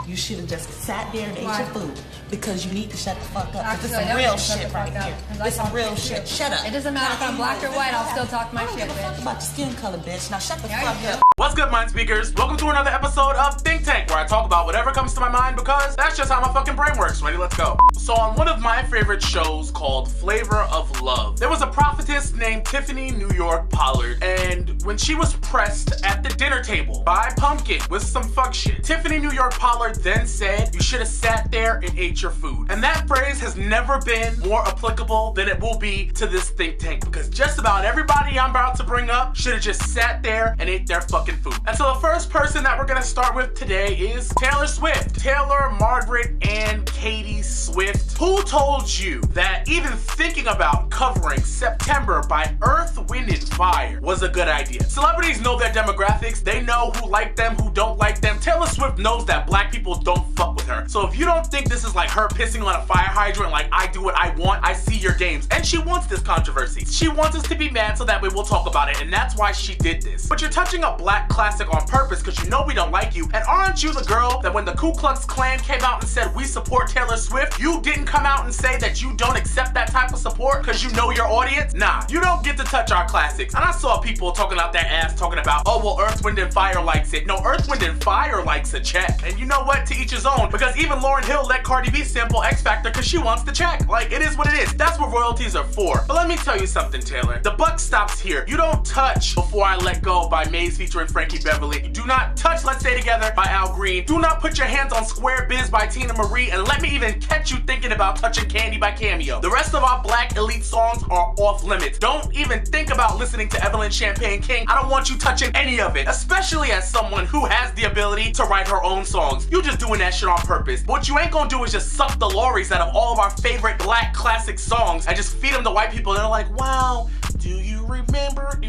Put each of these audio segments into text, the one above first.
You should have just sat there and ate your food because you need to shut the fuck up. Actually, This is some real shit right here. This is some real shit. Shut up. It doesn't matter if I'm black or white, I'll still talk my shit, I don't give a fuck bitch. about your skin color, bitch. Now shut the fuck up. What's good, mind speakers? Welcome to another episode of Think Tank, where I talk about whatever comes to my mind because that's just how my fucking brain works. Ready? Let's go. So on one of my favorite shows called Flavor of Love, there was a prophetess named Tiffany Pollard, and when she was pressed at the dinner table by Pumpkin with some fuck shit, Tiffany Pollard then said, you should have sat there and ate your food. And that phrase has never been more applicable than it will be to this think tank, because just about everybody I'm about to bring up should have just sat there and ate their fucking food. And so the first person that we're gonna start with today is Taylor Swift. Taylor, Margaret, and Katie Swift. Who told you that even thinking about covering September by Earth, Wind, and Fire was a good idea? Celebrities know their demographics. They know who like them, who don't like them. Taylor Swift knows that black people don't fuck with her. So if you don't think this is like her pissing on a fire hydrant, like I do what I want, I see your games. And she wants this controversy. She wants us to be mad so that way we'll talk about it, and that's why she did this. But you're touching a black classic on purpose because you know we don't like you. And aren't you the girl that when the Ku Klux Klan came out and said we support Taylor Swift, you didn't come out and say that you don't accept that type of support because you know your audience? Nah, you don't get to touch our classics. And I saw people talking out their ass talking about, oh well, Earth, Wind, and Fire likes it. No, Earth, Wind, and Fire likes a check. And you know what? To each his own, because even Lauryn Hill let Cardi B sample X Factor because she wants the check. Like, it is what it is. That's what royalties are for. But let me tell you something, Taylor. The buck stops here. You don't touch Before I Let Go by Maze featuring Frankie Beverly. You do not touch Let's Stay Together by Al Green. Do not put your hands on Square Biz by Tina Marie, and let me even catch you thinking about touching Candy by Cameo. The rest of our black elite songs are off limits. Don't even think about listening to Evelyn Champagne King. I don't want you touching any of it, especially as someone who has the ability to write her own songs. You just doing that shit on purpose. What you ain't gonna do is just suck the lorries out of all of our favorite black classic songs and just feed them to white people, and they're like, wow, do you remember?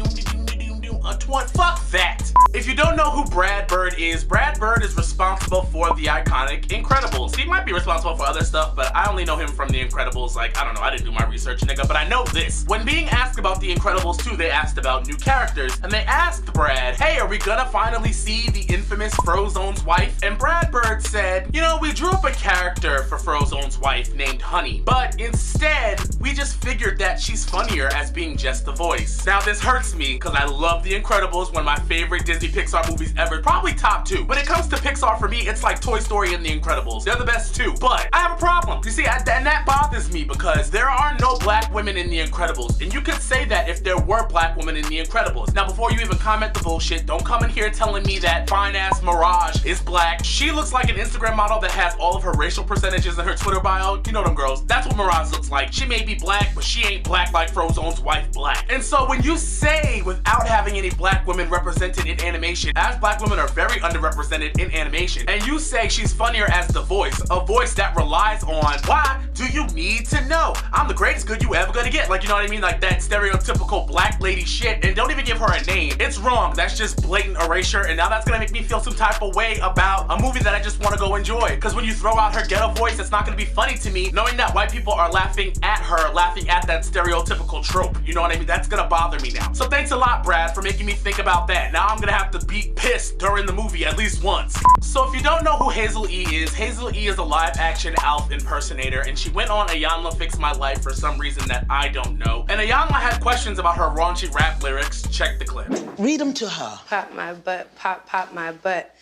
Fuck that. If you don't know who Brad Bird is responsible for the iconic Incredibles. He might be responsible for other stuff, but I only know him from the Incredibles. Like, I don't know, I didn't do my research, nigga, but I know this. When being asked about the Incredibles 2, they asked about new characters, and they asked Brad, hey, are we gonna finally see the infamous Frozone's wife? And Brad Bird said, you know, we drew up a character for Frozone's wife named Honey, but instead, we just figured that she's funnier as being just the voice. Now, this hurts me, because I love the Incredibles, one of my favorite Disney Pixar movies ever, probably top 2. When it comes to Pixar, for me, it's like Toy Story and the Incredibles. They're the best too, but I have a problem. You see, and that bothers me because there are no black women in the Incredibles, and you could say that if there were black women in the Incredibles. Now, before you even comment the bullshit, don't come in here telling me that fine-ass Mirage is black. She looks like an Instagram model that has all of her racial percentages in her Twitter bio. You know them girls. That's what Mirage looks like. She may be black, but she ain't black like Frozone's wife black. And so when you say without having any black women represented in animation, as black women are very underrepresented in animation, and you say she's funnier as the voice, a voice that relies on, why do you need to know? I'm the greatest good you ever gonna get. Like, you know what I mean? Like that stereotypical black lady shit, and don't even give her a name. It's wrong. That's just blatant erasure, and now that's gonna make me feel some type of way about a movie that I just wanna go enjoy. Because when you throw out her ghetto voice, it's not gonna be funny to me, knowing that white people are laughing at her, laughing at that stereotypical trope. You know what I mean? That's gonna bother me now. So thanks a lot, Brad, for making me think about that. Now I'm gonna have to be pissed during the movie at least once. So if you don't know who Hazel E is a live action Alf impersonator, and she went on Iyanla Fix My Life for some reason that I don't know. And Iyanla had questions about her raunchy rap lyrics. Check the clip. Read them to her. Pop my butt, pop my butt.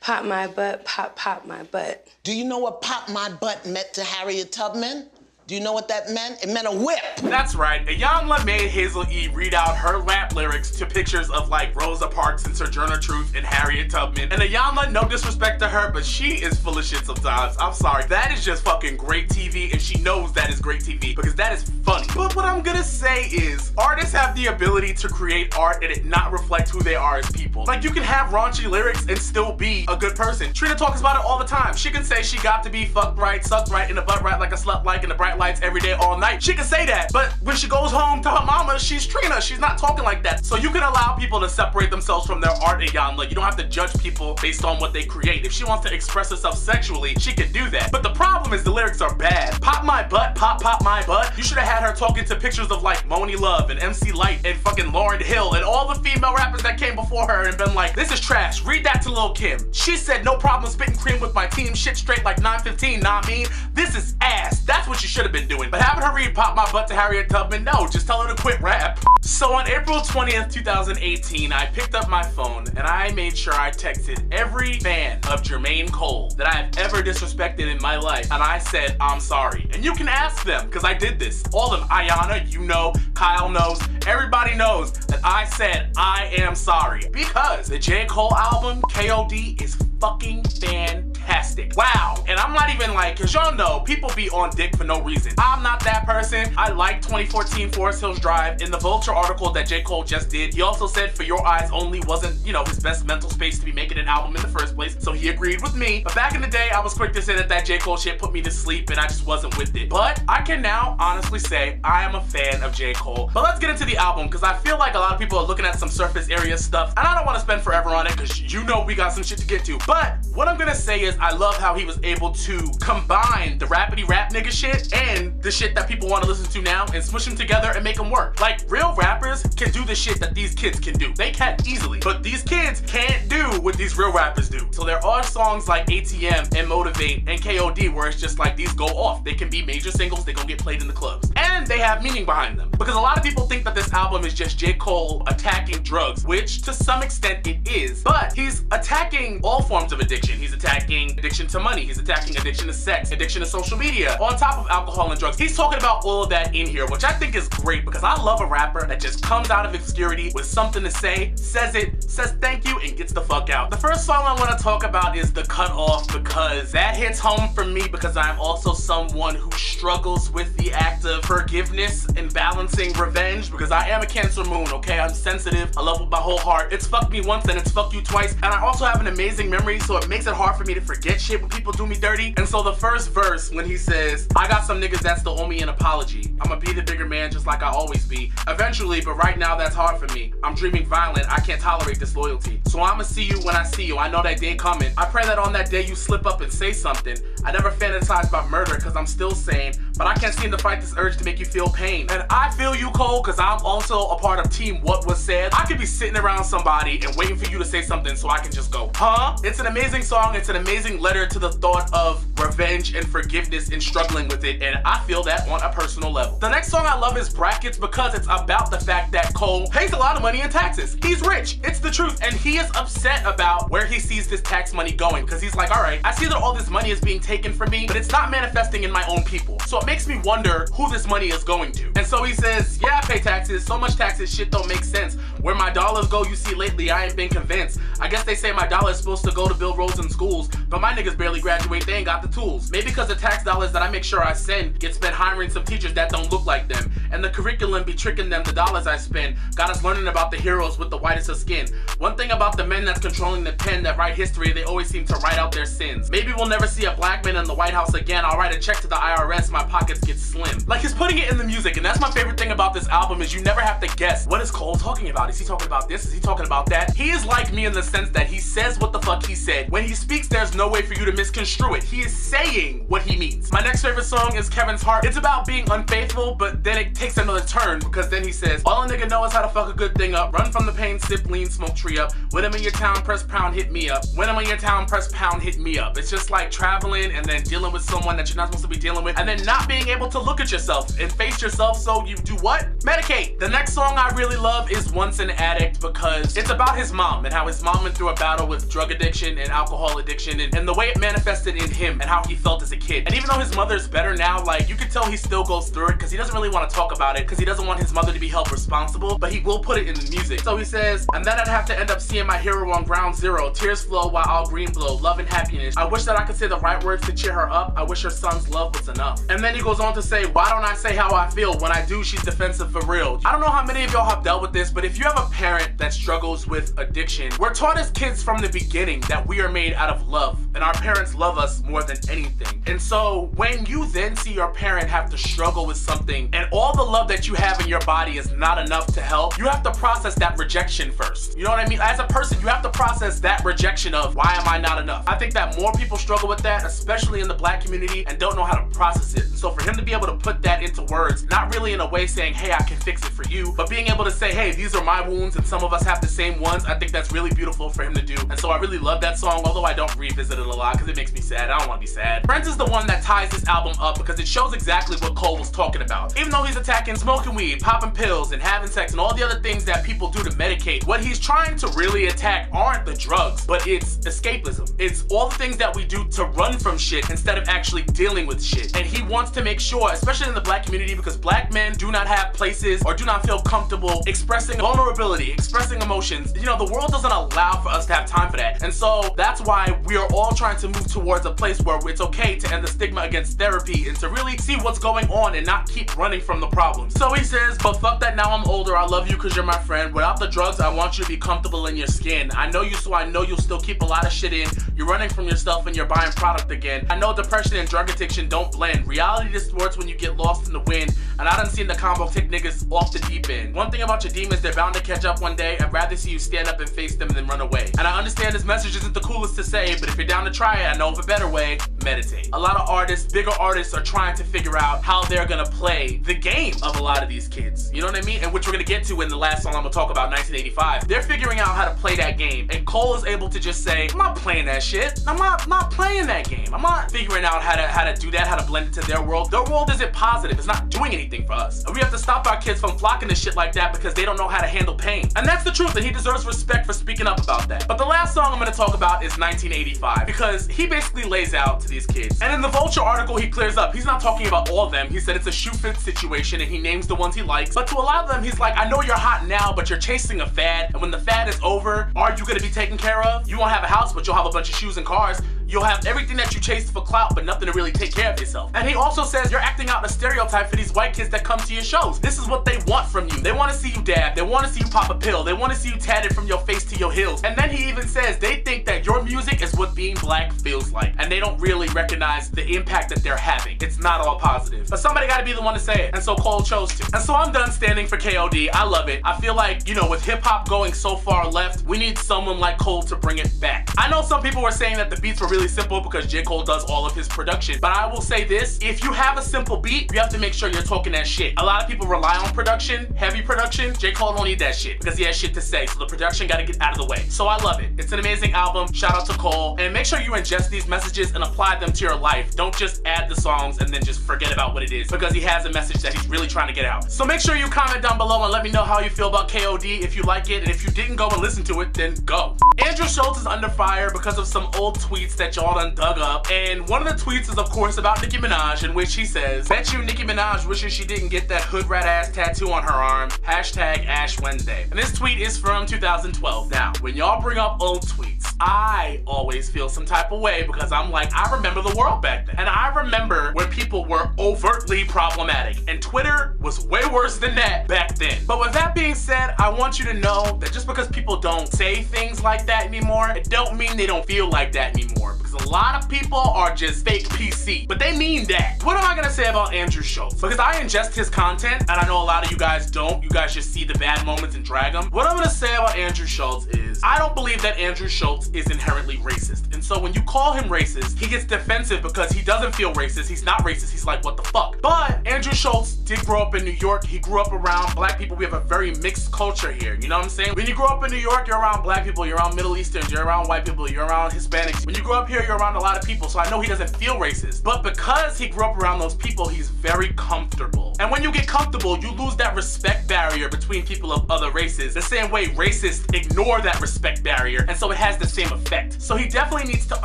Pop my butt, pop my butt. Do you know what pop my butt meant to Harriet Tubman? Do you know what that meant? It meant a whip. That's right. Iyanla made Hazel E read out her rap lyrics to pictures of like Rosa Parks and Sojourner Truth and Harriet Tubman. And Iyanla, no disrespect to her, but she is full of shit sometimes. I'm sorry. That is just fucking great TV, and she knows that is great TV because that is funny. But what I'm gonna say is, artists have the ability to create art and it not reflect who they are as people. Like, you can have raunchy lyrics and still be a good person. Trina talks about it all the time. She can say she got to be fucked right, sucked right, in the butt right, like a slut like, in the bright bright lights every day, all night. She can say that, but when she goes home to her mama, she's Trina. She's not talking like that. So you can allow people to separate themselves from their art, Iyanla. You don't have to judge people based on what they create. If she wants to express herself sexually, she can do that. But the problem is the lyrics are bad. Pop my butt, pop my butt. You should have had her talking to pictures of like Moni Love and MC Light and fucking Lauryn Hill and all the female rappers that came before her and been like, this is trash. Read that to Lil' Kim. She said, no problem spitting cream with my team. Shit straight like 915, nah mean. This is ass. That's what you should have been doing. But having her read Pop My Butt to Harriet Tubman, no, just tell her to quit rap. So on April 20th, 2018, I picked up my phone and I made sure I texted every fan of Jermaine Cole that I have ever disrespected in my life, and I said, I'm sorry. And you can ask them, because I did this. All of them, Iyanla, you know, Kyle knows, everybody knows that I said, I am sorry. Because the J. Cole album, K.O.D, is fucking fantastic. Wow. And I'm not even like, cause y'all know, people be on dick for no reason. I'm not that person. I like 2014 Forest Hills Drive. In the Vulture article that J. Cole just did, he also said For Your Eyes Only wasn't, you know, his best mental space to be making an album in the first place, so he agreed with me. But back in the day, I was quick to say that J. Cole shit put me to sleep and I just wasn't with it. But I can now honestly say I am a fan of J. Cole. But let's get into the album, because I feel like a lot of people are looking at some surface area stuff, and I don't want to spend forever on it, because you know we got some shit to get to. But what I'm gonna say is I love how he was able to combine the rapidy rap nigga shit and the shit that people want to listen to now and smush them together and make them work. Like, real rappers can do the shit that these kids can do. They can easily, but these kids can't do what these real rappers do. So there are songs like ATM and Motivate and K.O.D where it's just like these go off. They can be major singles, they gonna get played in the clubs. And they have meaning behind them. Because a lot of people think that this album is just J. Cole attacking drugs, which to some extent it is, but he's attacking all forms of addiction. He's attacking addiction to money, he's attacking addiction to sex, addiction to social media, on top of alcohol and drugs. He's talking about all of that in here, which I think is great, because I love a rapper that just comes out of obscurity with something to say, says it, says thank you, and gets the fuck out. The first song I want to talk about is The Cut Off, because that hits home for me, because I'm also someone who struggles with the act of forgiveness and balancing revenge, because I am a Cancer moon, okay? I'm sensitive, I love with my whole heart. It's fucked me once and it's fucked you twice, and I also have an amazing memory, so it makes it hard for me to forget shit when people do me dirty. And so the first verse, when he says, I got some niggas that still owe me an apology. I'ma be the bigger man just like I always be. Eventually, but right now that's hard for me. I'm dreaming violent, I can't tolerate disloyalty. So I'ma see you when I see you. I know that day coming. I pray that on that day you slip up and say something. I never fantasize about murder cause I'm still sane, but I can't seem to fight this urge to make you feel pain. And I feel you, Cole, cause I'm also a part of Team What Was Said. I could be sitting around somebody and waiting for you to say something so I can just go, huh? It's an amazing song. It's an amazing letter to the thought of revenge and forgiveness and struggling with it, and I feel that on a personal level. The next song I love is Brackets, because it's about the fact that Cole pays a lot of money in taxes. He's rich, it's the truth, and he is upset about where he sees this tax money going, because he's like, all right, I see that all this money is being taken from me, but it's not manifesting in my own people. So it makes me wonder who this money is going to. And so he says, yeah, I pay taxes, so much taxes, shit don't make sense. Where my dollars go, you see lately, I ain't been convinced. I guess they say my dollar is supposed to go to build roads and schools, but my niggas barely graduate, they ain't got the tools. Maybe because the tax dollars that I make sure I send get spent hiring some teachers that don't look like them, and the curriculum be tricking them. The dollars I spend got us learning about the heroes with the whitest of skin. One thing about the men that's controlling the pen that write history, they always seem to write out their sins. Maybe we'll never see a black man in the White House again. I'll write a check to the IRS, my pockets get slim. Like, he's putting it in the music, and that's my favorite thing about this album, is you never have to guess, what is Cole talking about? Is he talking about this? Is he talking about that? He is like me in the sense that he says what the fuck he said. When he speaks, there's no way for you to misconstrue it. He is saying what he means. My next favorite song is Kevin's Heart. It's about being unfaithful, but then it takes another turn, because then he says, all a nigga know is how to fuck a good thing up. Run from the pain, sip lean, smoke tree up. When I'm in your town, press pound, hit me up. When I'm in your town, press pound, hit me up. It's just like traveling and then dealing with someone that you're not supposed to be dealing with, and then not being able to look at yourself and face yourself, so you do what? Medicate. The next song I really love is Once an Addict, because it's about his mom and how his mom went through a battle with drug addiction and alcohol addiction, and the way it manifested in him and how he felt as a kid. And even though his mother's better now, like, you can tell he still goes through it, because he doesn't really want to talk about it, because he doesn't want his mother to be held responsible, but he will put it in the music. So he says, and then I'd have to end up seeing my hero on ground zero. Tears flow while all green blow. Love and happiness. I wish that I could say the right words to cheer her up. I wish her son's love was enough. And then he goes on to say, why don't I say how I feel? When I do, she's defensive for real. I don't know how many of y'all have dealt with this, but if you have a parent that struggles with addiction, we're taught as kids from the beginning that we are made out of love. and our parents love us more than anything. And so when you then see your parent have to struggle with something and all the love that you have in your body is not enough to help, you have to process that rejection first. You know what I mean? As a person, you have to process that rejection of, why am I not enough? I think that more people struggle with that, especially in the Black community, and don't know how to process it. And so for him to be able to put that into words, not really in a way saying, hey, I can fix it for you, but being able to say, hey, these are my wounds and some of us have the same ones, I think that's really beautiful for him to do. And so I really love that song, although I don't revisit it a lot because it makes me sad. I don't want to be sad. Friends is the one that ties this album up because it shows exactly what Cole was talking about. Even though he's attacking smoking weed, popping pills, and having sex, and all the other things that people do to medicate, what he's trying to really attack aren't the drugs, but it's escapism. It's all the things that we do to run from shit instead of actually dealing with shit. And he wants to make sure, especially in the Black community, because Black men do not have places or do not feel comfortable expressing vulnerability, expressing emotions. You know, the world doesn't allow for us to have time for that. And so that's why we are all trying to move towards a place where it's okay to end the stigma against therapy and to really see what's going on and not keep running from the problem. So he says, but fuck that, now I'm older, I love you because you're my friend. Without the drugs, I want you to be comfortable in your skin. I know you, so I know you'll still keep a lot of shit in. You're running from yourself and you're buying product again. I know depression and drug addiction don't blend. Reality distorts when you get lost in the wind. And I done seen the combo take niggas off the deep end. One thing about your demons, they're bound to catch up one day. I'd rather see you stand up and face them than run away. And I understand this message isn't the coolest to say, but if you're down to try it, I know of a better way. Meditate. A lot of artists, bigger artists, are trying to figure out how they're gonna play the game of a lot of these kids. You know what I mean? And which we're gonna get to in the last song I'm gonna talk about, 1985. They're figuring out how to play that game. And Cole is able to just say, I'm not playing that shit. I'm not playing that game. I'm not figuring out how to do that, how to blend it to their world. Their world isn't positive. It's not doing anything for us. And we have to stop our kids from flocking to shit like that because they don't know how to handle pain. And that's the truth, and he deserves respect for speaking up about that. But the last song I'm gonna talk about is 1985 because he basically lays out to these kids. And in the Vulture article, he clears up. He's not talking about all of them. He said it's a shoe fit situation and he names the ones he likes. But to a lot of them, he's like, I know you're hot now, but you're chasing a fad. And when the fad is over, are you gonna be taken care of? You won't have a house, but you'll have a bunch of shoes and cars. You'll have everything that you chased for clout, but nothing to really take care of yourself. And he also says you're acting out a stereotype for these white kids that come to your shows. This is what they want from you. They want to see you dab. They want to see you pop a pill. They want to see you tatted from your face to your heels. And then he even says they think that your music is what being Black feels like. And they don't really recognize the impact that they're having. It's not all positive. But somebody got to be the one to say it. And so Cole chose to. And so I'm done standing for K.O.D. I love it. I feel like, you know, with hip hop going so far left, we need someone like Cole to bring it back. I know some people were saying that the beats were really simple because J. Cole does all of his production. But I will say this, if you have a simple beat, you have to make sure you're talking that shit. A lot of people rely on production, heavy production. J. Cole don't need that shit because he has shit to say. So the production got to get out of the way. So I love it. It's an amazing album. Shout out to Cole. And make sure you ingest these messages and apply them to your life. Don't just add the songs and then just forget about what it is because he has a message that he's really trying to get out. So make sure you comment down below and let me know how you feel about K.O.D. if you like it. And if you didn't go and listen to it, then go. Andrew Schultz is under fire because of some old tweets that y'all done dug up. And one of the tweets is of course about Nicki Minaj, in which he says, bet you Nicki Minaj wishes she didn't get that hood rat ass tattoo on her arm. Hashtag Ash Wednesday. And this tweet is from 2012. Now, when y'all bring up old tweets, I always feel some type of way because I'm like, I remember the world back then. And I remember when people were overtly problematic. And Twitter was way worse than that back then. But with that being said, I want you to know that just because people don't say things like that anymore, it don't mean they don't feel like that anymore. Because a lot of people are just fake PC, but they mean that. What am I gonna say about Andrew Schultz? Because I ingest his content, and I know a lot of you guys don't. You guys just see the bad moments and drag them. What I'm gonna say about Andrew Schultz is, I don't believe that Andrew Schultz is inherently racist. And so when you call him racist, he gets defensive because he doesn't feel racist. He's not racist. He's like, what the fuck? But Andrew Schultz did grow up in New York. He grew up around Black people. We have a very mixed culture here. You know what I'm saying? When you grow up in New York, you're around Black people, you're around Middle Easterns, you're around white people, you're around Hispanics. When you grow up here, you're around a lot of people. So I know he doesn't feel racist. But because he grew up around those people, he's very comfortable. And when you get comfortable, you lose that respect barrier between people of other races. The same way racists ignore that respect barrier, and so it has the same effect. So he definitely needs to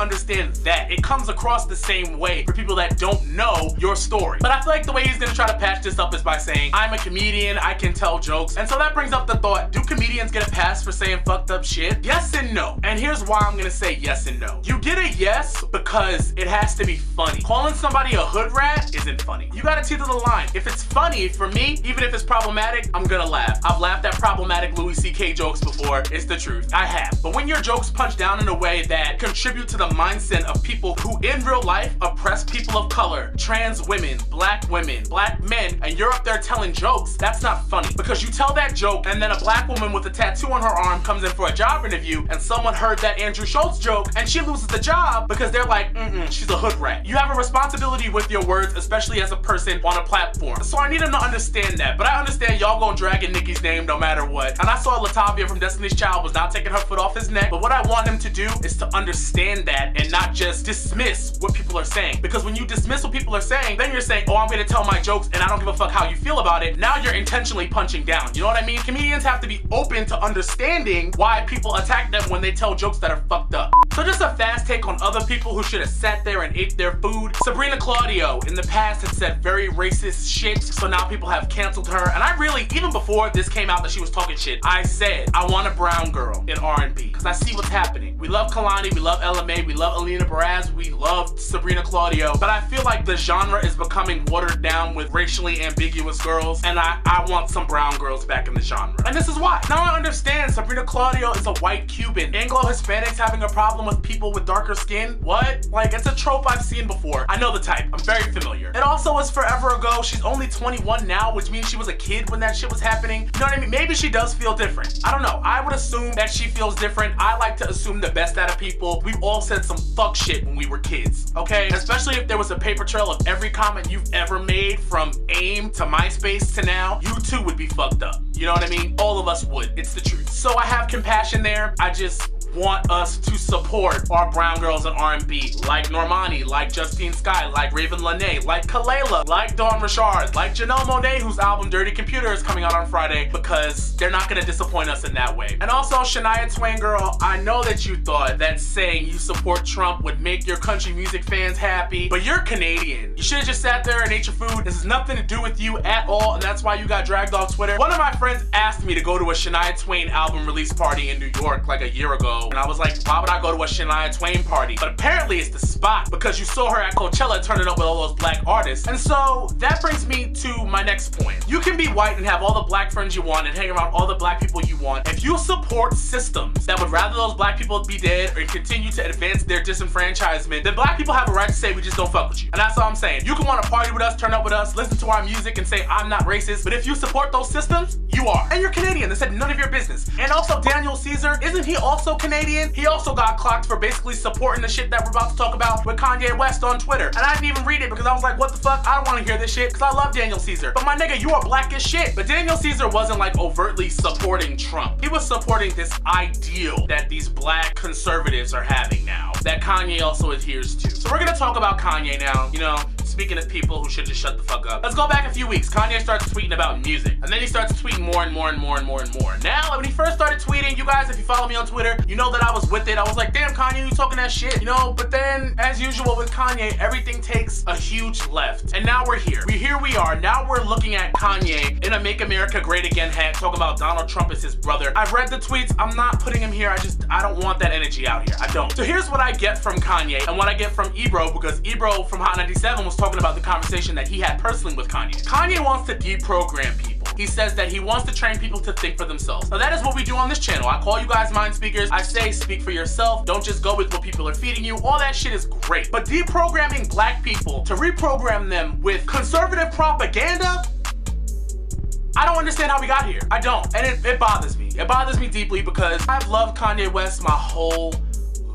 understand that. It comes across the same way for people that don't know your story. But I feel like the way he's gonna try to patch this up is by saying, I'm a comedian, I can tell jokes. And so that brings up the thought, do comedians get a pass for saying fucked up shit? Yes and no. And here's why I'm gonna say yes and no. You get a yes because it has to be funny. Calling somebody a hood rat isn't funny. You gotta teeter the line. If it's funny, for me, even if it's problematic, I'm gonna laugh. I've laughed at problematic Louis C.K. jokes before. It's the truth. I have. But when your jokes punch down in a way that contributes tribute to the mindset of people who in real life oppress people of color, trans women, black men, and you're up there telling jokes. That's not funny, because you tell that joke and then a black woman with a tattoo on her arm comes in for a job interview and someone heard that Andrew Schultz joke and she loses the job because they're like, she's a hood rat. You have a responsibility with your words, especially as a person on a platform. So I need them to understand that, but I understand y'all gonna drag in Nicki's name no matter what. And I saw Latavia from Destiny's Child was not taking her foot off his neck, but what I want him to do is to understand that and not just dismiss what people are saying. Because when you dismiss what people are saying, then you're saying, oh, I'm gonna tell my jokes and I don't give a fuck how you feel about it. Now you're intentionally punching down. You know what I mean? Comedians have to be open to understanding why people attack them when they tell jokes that are fucked up. So just a fast take on other people who should have sat there and ate their food. Sabrina Claudio in the past had said very racist shit, so now people have canceled her. And I really, even before this came out that she was talking shit, I said, I want a brown girl in R&B, because I see what's happening. We love Kalani, we love LMA, we love Alina Baraz, we love Sabrina Claudio, but I feel like the genre is becoming watered down with racially ambiguous girls, and I want some brown girls back in the genre. And this is why. Now I understand Sabrina Claudio is a white Cuban. Anglo-Hispanics having a problem with people with darker skin? What? Like, it's a trope I've seen before. I know the type. I'm very familiar. It also was forever ago. She's only 21 now, which means she was a kid when that shit was happening. You know what I mean? Maybe she does feel different. I don't know. I would assume that she feels different. I like to assume the best out of people. We've all said some fuck shit when we were kids, okay? Especially if there was a paper trail of every comment you've ever made from AIM to MySpace to now, you too would be fucked up. You know what I mean? All of us would. It's the truth. So I have compassion there. I just want us to support our brown girls in R&B, like Normani, like Justine Skye, like Raven Lene, like Kalela, like Dawn Richard, like Janelle Monáe, whose album Dirty Computer is coming out on Friday, because they're not gonna disappoint us in that way. And also, Shania Twain girl, I know that you thought that saying you support Trump would make your country music fans happy, but you're Canadian. You should've just sat there and ate your food. This has nothing to do with you at all, and that's why you got dragged off Twitter. One of my friends asked me to go to a Shania Twain album release party in New York like a year ago, and I was like, why would I go to a Shania Twain party? But apparently it's the spot, because you saw her at Coachella turning up with all those black artists. And so that brings me to my next point. You can be white and have all the black friends you want and hang around all the black people you want. If you support systems that would rather those black people be dead or continue to advance their disenfranchisement, then black people have a right to say we just don't fuck with you. And that's all I'm saying. You can want to party with us, turn up with us, listen to our music and say I'm not racist, but if you support those systems, you are. And you're Canadian. They said none of your business. And also Daniel Caesar, isn't he also Canadian? He also got clocked for basically supporting the shit that we're about to talk about with Kanye West on Twitter. And I didn't even read it because I was like, what the fuck? I don't want to hear this shit because I love Daniel Caesar. But my nigga, you are black as shit. But Daniel Caesar wasn't like overtly supporting Trump. He was supporting this ideal that these black conservatives are having now, that Kanye also adheres to. So we're gonna talk about Kanye now, you know, speaking of people who should just shut the fuck up. Let's go back a few weeks. Kanye starts tweeting about music, and then he starts tweeting more and more and more and more and more. Now, when he first started tweeting, you guys, if you follow me on Twitter, you know that I was with it. I was like, damn, Kanye, you talking that shit, you know? But then, as usual with Kanye, everything takes a huge left. And now we're here. Here we are. Now we're looking at Kanye in a Make America Great Again hat, talking about Donald Trump as his brother. I've read the tweets. I'm not putting him here. I don't want that energy out here. I don't. So here's what I get from Kanye and what I get from Ebro, because Ebro from Hot 97 was talking about the conversation that he had personally with Kanye. Kanye wants to deprogram people. He says that he wants to train people to think for themselves. Now that is what we do on this channel. I call you guys mind speakers. I say speak for yourself. Don't just go with what people are feeding you. All that shit is great. But deprogramming black people to reprogram them with conservative propaganda, I don't understand how we got here. I don't. And it bothers me. It bothers me deeply because I've loved Kanye West my whole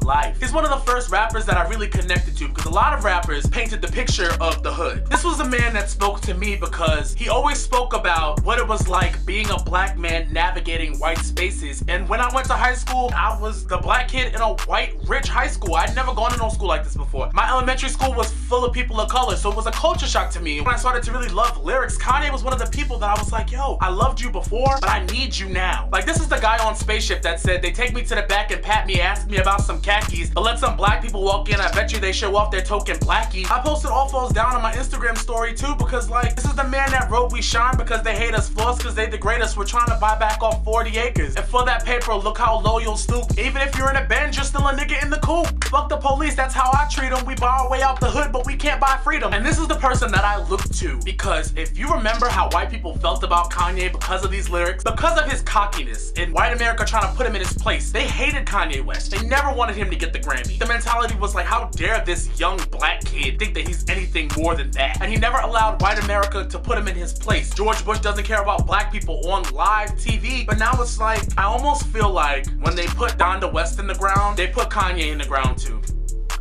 life. He's one of the first rappers that I really connected to, because a lot of rappers painted the picture of the hood. This was a man that spoke to me because he always spoke about what it was like being a black man navigating white spaces. And when I went to high school, I was the black kid in a white, rich high school. I'd never gone to no school like this before. My elementary school was full of people of color, so it was a culture shock to me. When I started to really love lyrics, Kanye was one of the people that I was like, yo, I loved you before, but I need you now. Like, this is the guy on Spaceship that said, they take me to the back and pat me, ask me about some khakis, but let some black people walk in, I bet you they show off their token blackies. I posted all falls down on my Instagram story too, because like, this is the man that wrote we shine because they hate us, flaws because they degrade us, we're trying to buy back off 40 acres. And for that paper, look how low you'll stoop. Even if you're in a Benz, you're still a nigga in the coop. Fuck the police, that's how I treat them. We buy our way out the hood, but we can't buy freedom. And this is the person that I look to, because if you remember how white people felt about Kanye because of these lyrics, because of his cockiness and white America trying to put him in his place, they hated Kanye West. They never wanted him him to get the Grammy. The mentality was like, how dare this young black kid think that he's anything more than that? And he never allowed white America to put him in his place. George Bush doesn't care about black people on live TV, but now it's like, I almost feel like when they put Donda West in the ground, they put Kanye in the ground too.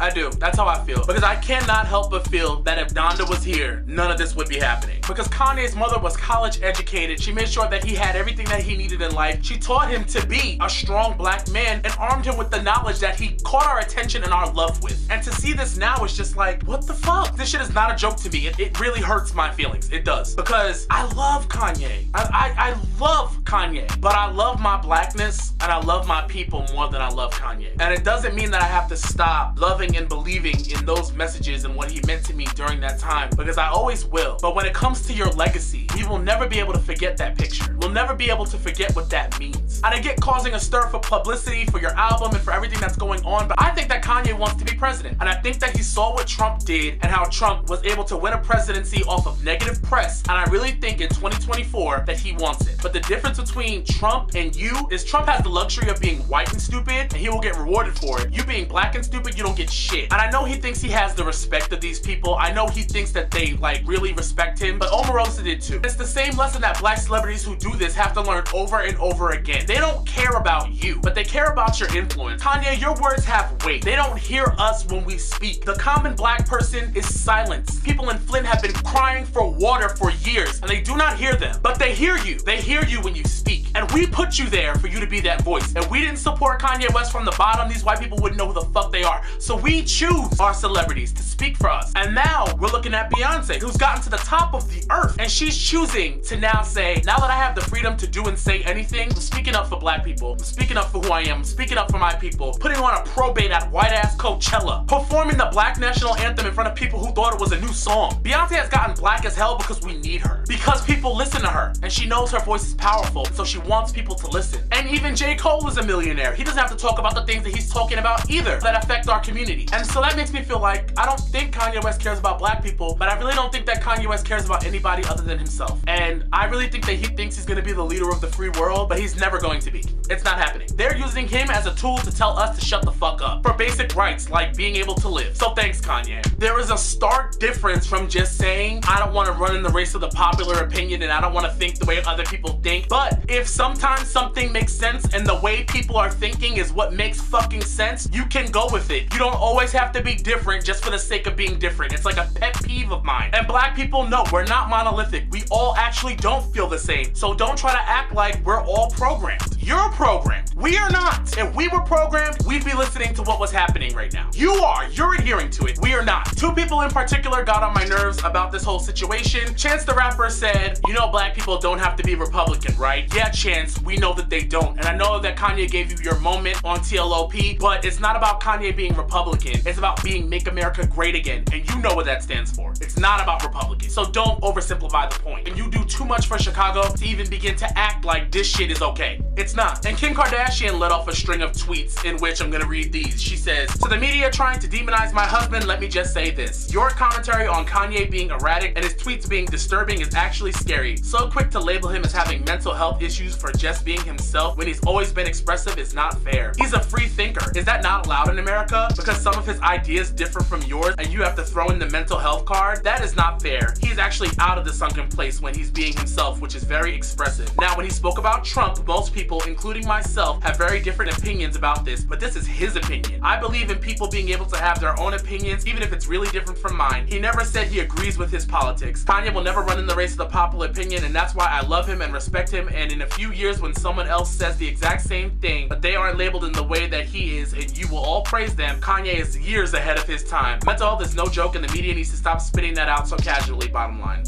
I do. That's how I feel. Because I cannot help but feel that if Donda was here, none of this would be happening. Because Kanye's mother was college educated. She made sure that he had everything that he needed in life. She taught him to be a strong black man and armed him with the knowledge that he caught our attention and our love with. And to see this now is just like, what the fuck? This shit is not a joke to me. It really hurts my feelings. It does. Because I love Kanye. I love Kanye. But I love my blackness and I love my people more than I love Kanye. And it doesn't mean that I have to stop loving and believing in those messages and what he meant to me during that time, because I always will. But when it comes to your legacy, we will never be able to forget that picture. We'll never be able to forget what that means. And I get causing a stir for publicity for your album and for everything that's going on, but I think that Kanye wants to be president. And I think that he saw what Trump did and how Trump was able to win a presidency off of negative press. And I really think in 2024 that he wants it. But the difference between Trump and you is Trump has the luxury of being white and stupid and he will get rewarded for it. You being black and stupid, you don't get shit. And I know he thinks he has the respect of these people. I know he thinks that they like really respect him, but Omarosa did too. It's the same lesson that black celebrities who do this have to learn over and over again. They don't care about you, but they care about your influence. Kanye, your words have weight. They don't hear us when we speak. The common black person is silenced. People in Flint have been crying for water for years, and they do not hear them, but they hear you. They hear you when you speak. And we put you there for you to be that voice. If we didn't support Kanye West from the bottom, these white people wouldn't know who the fuck they are. So we choose our celebrities to speak for us. And now we're looking at Beyonce, who's gotten to the top of the earth, and she's choosing to now say, now that I have the freedom to do and say anything, I'm speaking up for black people. I'm speaking up for who I am. I'm speaking up for my people. Putting on a probate at white-ass Coachella. Performing the black national anthem in front of people who thought it was a new song. Beyonce has gotten black as hell because we need her. Because people listen to her, and she knows her voice is powerful, so she wants people to listen. And even J. Cole is a millionaire. He doesn't have to talk about the things that he's talking about either that affect our community. And so that makes me feel like I don't think Kanye West cares about black people, but I really don't think that Kanye West cares about anybody other than himself. And I really think that he thinks he's gonna be the leader of the free world, but he's never going to be. It's not happening. They're using him as a tool to tell us to shut the fuck up for basic rights like being able to live. So thanks, Kanye. There is a stark difference from just saying, I don't want to run in the race of the popular opinion and I don't want to think the way other people think. But if sometimes something makes sense and the way people are thinking is what makes fucking sense, you can go with it. You don't always have to be different just for the sake of being different. It's like a pet peeve of mine. And black people know we're not monolithic. We all actually don't feel the same. So don't try to act like we're all programmed. You're programmed. We are not. If we were programmed, we'd be listening to what was happening right now. You are. You're adhering to it. We are not. Two people in particular got on my nerves about this whole situation. Chance the Rapper said, you know black people don't have to be Republican, right? Yeah, Chance, we know that they don't. And I know that Kanye gave you your moment on TLOP, but it's not about Kanye being Republican. It's about being Make America Great Again. And you know what that stands for. It's not about Republican. So don't oversimplify the point. And you do too much for Chicago to even begin to act like this shit is okay. It's not. And Kim Kardashian let off a string of tweets in which I'm gonna read these. She says, to the media trying to demonize my husband, let me just say this. Your commentary on Kanye being erratic and his tweets being disturbing is actually scary. So quick to label him as having mental health issues for just being himself when he's always been expressive is not fair. He's a free thinker. Is that not allowed in America? Because some of his ideas differ from yours and you have to throw in the mental health card? That is not fair. He's actually out of the sunken place when he's being himself, which is very expressive. Now, when he spoke about Trump, most people, including myself, have very different opinions about this, but this is his opinion. I believe in people being able to have their own opinions, even if it's really different from mine. He never said he agrees with his politics. Kanye will never run in the race of the popular opinion, and that's why I love him and respect him. And in a few years, when someone else says the exact same thing, but they aren't labeled in the way that he is, and you will all praise them, Kanye is years ahead of his time. Mental health is no joke, and the media needs to stop spitting that out so casually, bottom line.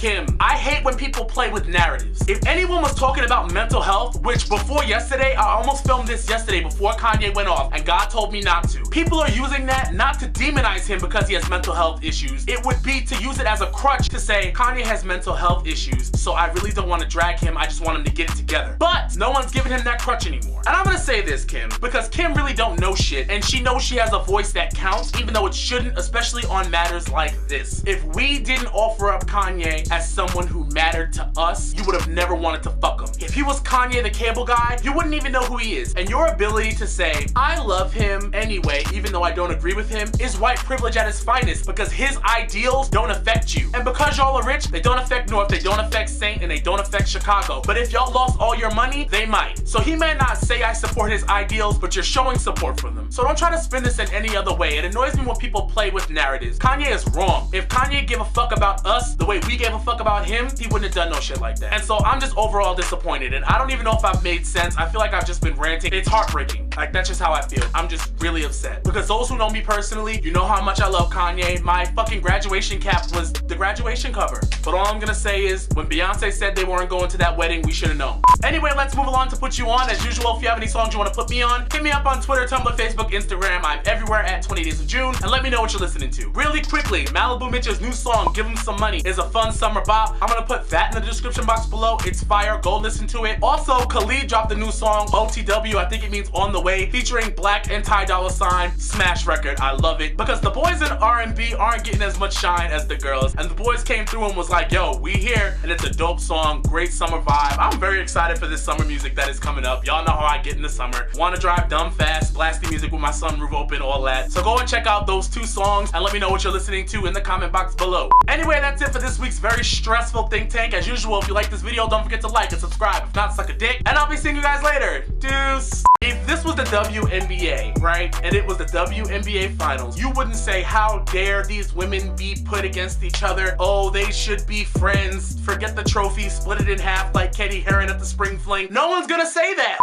Kim, I hate when people play with narratives. If anyone was talking about mental health, which before yesterday, I almost filmed this yesterday before Kanye went off and God told me not to. People are using that not to demonize him because he has mental health issues. It would be to use it as a crutch to say Kanye has mental health issues, so I really don't want to drag him, I just want him to get it together. But no one's giving him that crutch anymore. And I'm gonna say this, Kim, because Kim really don't know shit and she knows she has a voice that counts even though it shouldn't, especially on matters like this. If we didn't offer up Kanye as someone who mattered to us, you would have never wanted to fuck him. If he was Kanye the cable guy, you wouldn't even know who he is. And your ability to say, I love him anyway, even though I don't agree with him, is white privilege at its finest, because his ideals don't affect you. And because y'all are rich, they don't affect North, they don't affect Saint, and they don't affect Chicago. But if y'all lost all your money, they might. So he may not say I support his ideals, but you're showing support for them. So don't try to spin this in any other way. It annoys me when people play with narratives. Kanye is wrong. If Kanye gave a fuck about us the way we gave a fuck about him, he wouldn't have done no shit like that. And so I'm just overall disappointed, and I don't even know if I've made sense. I feel like I've just been ranting. It's heartbreaking. Like, that's just how I feel. I'm just really upset. Because those who know me personally, you know how much I love Kanye. My fucking graduation cap was the graduation cover. But all I'm gonna say is, when Beyonce said they weren't going to that wedding, we should have known. Anyway, let's move along to put you on. As usual, if you have any songs you want to put me on, hit me up on Twitter, Tumblr, Facebook, Instagram. I'm everywhere at 20 Days of June, and let me know what you're listening to. Really quickly, Maliibu Miitch's new song, Give Him Some Money, is a fun summer bop. I'm gonna put that in the description box below. It's fire. Go listen to it. Also, Khalid dropped a new song, OTW, I think it means On the Way, featuring Black and Ty Dolla. Smash record. I love it. Because the boys in R&B aren't getting as much shine as the girls, and the boys came through and was like, yo, we here, and it's a dope song, great summer vibe. I'm very excited for this summer music that is coming up. Y'all know how I get in the summer. Want to drive dumb fast, blasting music with my sunroof open, all that. So go and check out those two songs and let me know what you're listening to in the comment box below. Anyway, that's it for this week's very stressful think tank. As usual, if you like this video, don't forget to like and subscribe. If not, suck a dick. And I'll be seeing you guys later. Deuce. If this was the WNBA, right, and it was the WNBA finals, you wouldn't say, how dare these women be put against each other? Oh, they should be friends. Forget the trophy, split it in half like Katie Heron at the spring fling. No one's gonna say that.